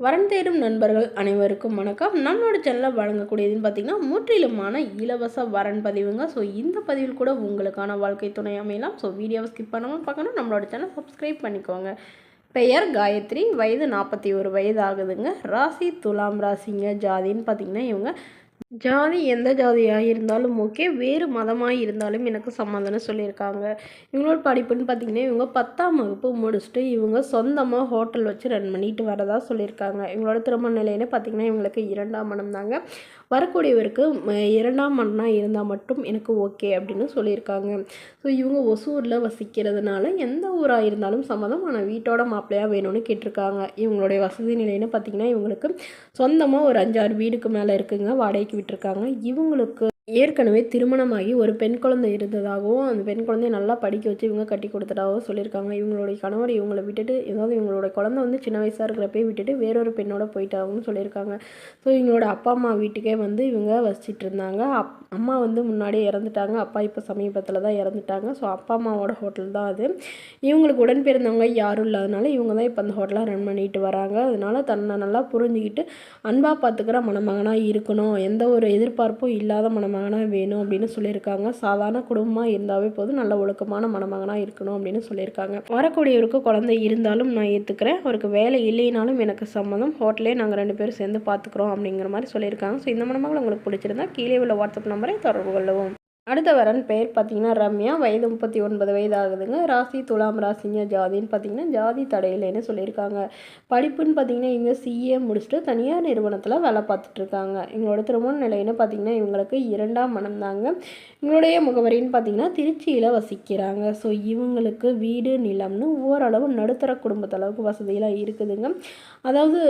வரன் தேடும் நண்பர்கள் அனைவருக்கும் வணக்கம். நம்மளோட சேனலில் வழங்கக்கூடியதுன்னு பார்த்திங்கன்னா முற்றிலுமான இலவச வரன் பதிவுங்க. ஸோ இந்த பதிவில் கூட உங்களுக்கான வாழ்க்கை துணை அமையலாம். ஸோ வீடியோவை ஸ்கிப் பண்ணாமல் பார்க்கணும், நம்மளோட சேனல் சப்ஸ்கிரைப் பண்ணிக்கோங்க. பெயர் காயத்ரி, வயது 41 வயது ஆகுதுங்க. ராசி துலாம் ராசிங்க. ஜாதின்னு பார்த்திங்கன்னா இவங்க ஜாதி எந்த ஜாதியாக இருந்தாலும் ஓகே, வேறு மதமாக இருந்தாலும் எனக்கு சம்மந்தம்னு சொல்லியிருக்காங்க. இவங்களோட படிப்புன்னு பார்த்திங்கன்னா இவங்க 10ஆம் வகுப்பு முடிச்சுட்டு இவங்க சொந்தமாக ஹோட்டல் வச்சு ரன் பண்ணிட்டு வரதா சொல்லியிருக்காங்க. இவங்களோட திருமண நிலைன்னு பார்த்திங்கன்னா இவங்களுக்கு 2ஆம் மனம் தாங்க. வரக்கூடியவருக்கு 2ஆம் மனம்னா இருந்தால் மட்டும் எனக்கு ஓகே அப்படின்னு சொல்லியிருக்காங்க. ஸோ இவங்க ஒசூரில் வசிக்கிறதுனால எந்த ஊராக இருந்தாலும் சம்மதம், ஆனால் வீட்டோட மாப்பிள்ளையாக வேணும்னு கேட்டிருக்காங்க. இவங்களுடைய வசதி நிலைன்னு பார்த்திங்கன்னா இவங்களுக்கு சொந்தமாக ஒரு 5-6 வீடுக்கு மேலே இருக்குங்க, வாடகைக்கு விட்டுருக்காங்க. இவங்களுக்கு ஏற்கனவே திருமணமாகி ஒரு பெண் குழந்தை இருந்ததாகவும் அந்த பெண் குழந்தைய நல்லா படிக்க வச்சு இவங்க கட்டி கொடுத்ததாகவும் சொல்லியிருக்காங்க. இவங்களுடைய கணவர் இவங்களை விட்டுட்டு, ஏதாவது இவங்களோட குழந்தை வந்து சின்ன வயசாக இருக்கிறப்பே விட்டுட்டு வேறொரு பெண்ணோட போயிட்டாங்கன்னு சொல்லியிருக்காங்க. ஸோ இவங்களோட அப்பா அம்மா வீட்டுக்கே வந்து இவங்க வசிச்சிட்டு இருந்தாங்க. அம்மா வந்து முன்னாடியே இறந்துட்டாங்க, அப்பா இப்போ சமீபத்தில் தான் இறந்துட்டாங்க. ஸோ அப்பா அம்மாவோட ஹோட்டல் தான் அது. இவங்களுக்கு உடன் பிறந்தவங்க யாரும் இல்லாதனால இவங்க தான் இப்போ அந்த ஹோட்டலாக ரன் பண்ணிட்டு வராங்க. அதனால தன்னை நல்லா புரிஞ்சுக்கிட்டு அன்பாக பார்த்துக்கிற மணமகனாக இருக்கணும், எந்த ஒரு எதிர்பார்ப்பும் இல்லாத மணமகனாக வேணும் அப்படின்னு சொல்லியிருக்காங்க. சாதாரண குடும்பமாக இருந்தாவே போதும், நல்ல ஒழுக்கமான மணமகனாக இருக்கணும் அப்படின்னு சொல்லியிருக்காங்க. வரக்கூடியவருக்கு குழந்தை இருந்தாலும் நான் ஏற்றுக்கிறேன், அவருக்கு வேலை இல்லைனாலும் எனக்கு சம்மதம், ஹோட்டலே நாங்கள் 2 பேரும் சேர்ந்து பார்த்துக்குறோம் அப்படிங்கிற மாதிரி சொல்லியிருக்காங்க. ஸோ இந்த மணமகள் உங்களுக்கு பிடிச்சிருந்தா கீழே உள்ள வாட்ஸ்அப் நம்பரை தொடர்பு கொள்ளவும். அடுத்த வரன் பெயர் பார்த்திங்கன்னா ரம்யா, வயது 39 வயது ஆகுதுங்க. ராசி துலாம் ராசிங்க. ஜாதின்னு பார்த்திங்கன்னா ஜாதி தடையில்லைன்னு சொல்லியிருக்காங்க. படிப்புன்னு பார்த்திங்கன்னா இவங்க சிஏ முடிச்சுட்டு தனியார் நிறுவனத்தில் வேலை பார்த்துட்ருக்காங்க. இவங்களோட திருமண நிலைன்னு பார்த்திங்கன்னா இவங்களுக்கு 2ஆம் மனம் தாங்க. இவங்களுடைய முகவரின்னு பார்த்திங்கன்னா திருச்சியில் வசிக்கிறாங்க. ஸோ இவங்களுக்கு வீடு நிலம்னு ஓரளவு நடுத்தர குடும்பத்தளவுக்கு வசதியெலாம் இருக்குதுங்க. அதாவது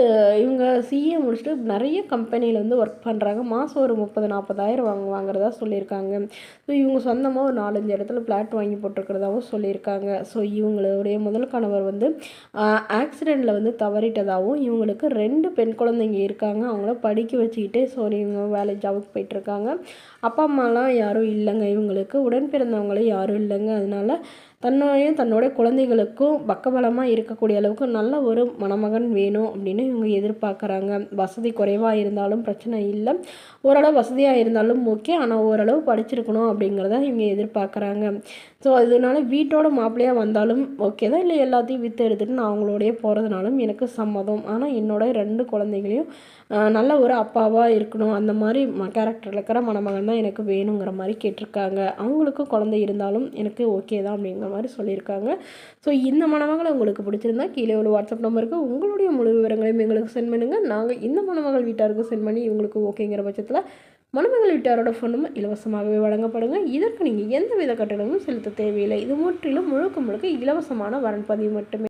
இவங்க சிஏ முடிச்சுட்டு நிறைய கம்பெனியில் வந்து ஒர்க் பண்ணுறாங்க. மாதம் ஒரு 30-40 ஆயிரம் வாங்குறதா சொல்லியிருக்காங்க. ஸோ இவங்க சொந்தமாக ஒரு 4-5 இடத்துல ஃப்ளாட் வாங்கி போட்டிருக்கிறதாகவும் சொல்லியிருக்காங்க. ஸோ இவங்களுடைய முதல் கணவர் வந்து ஆக்சிடெண்ட்டில் வந்து தவறிட்டதாகவும், இவங்களுக்கு 2 பெண் குழந்தைங்க இருக்காங்க, அவங்கள படிக்க வச்சுக்கிட்டு ஸோ இவங்க ஜாபுக்கு போயிட்டுருக்காங்க. அப்பா அம்மாலாம் யாரும் இல்லைங்க, இவங்களுக்கு உடன் பிறந்தவங்களும் யாரும் இல்லைங்க. அதனால தன்னோட குழந்தைகளுக்கும் பக்கபலமாக இருக்கக்கூடிய அளவுக்கு நல்ல ஒரு மணமகன் வேணும் அப்படின்னு இவங்க எதிர்பார்க்குறாங்க. வசதி குறைவாக இருந்தாலும் பிரச்சனை இல்லை, ஓரளவு வசதியாக இருந்தாலும் ஓகே, ஆனால் ஓரளவு படிச்சிருக்கணும் அப்படிங்கிறத இவங்க எதிர்பார்க்குறாங்க. ஸோ அதனால வீட்டோட மாப்பிள்ளையாக வந்தாலும் ஓகே தான், இல்லை எல்லாத்தையும் விற்று எடுத்துகிட்டு நான் அவங்களோடைய போகிறதுனாலும் எனக்கு சம்மதம். ஆனால் என்னோட 2 குழந்தைகளையும் நல்ல ஒரு அப்பாவாக இருக்கணும், அந்த மாதிரி கேரக்டரில் இருக்கிற மணமகன் தான் எனக்கு வேணுங்கிற மாதிரி கேட்டிருக்காங்க. அவங்களுக்கும் குழந்தை இருந்தாலும் எனக்கு ஓகே தான் அப்படிங்கிற மாதிரி சொல்லியிருக்காங்க. ஸோ இந்த மணமகளை உங்களுக்கு பிடிச்சிருந்தா கீழே உள்ள வாட்ஸ்அப் நம்பருக்கு உங்களுடைய முழு விவரங்களையும் எங்களுக்கு சென்ட் பண்ணுங்கள். நாங்கள் இந்த மணமகள் வீட்டாருக்கு சென்ட் பண்ணி இவங்களுக்கு ஓகேங்கிற பட்சத்தில் மணமகள் வீட்டாரோட ஃபோனும் இலவசமாகவே வழங்கப்படுங்க. இதற்கு நீங்கள் எந்த வித கட்டணமும் செலுத்த தேவையில்லை. இது முற்றிலும் முழுக்க இலவசமான வரன் பதிவு மட்டுமே.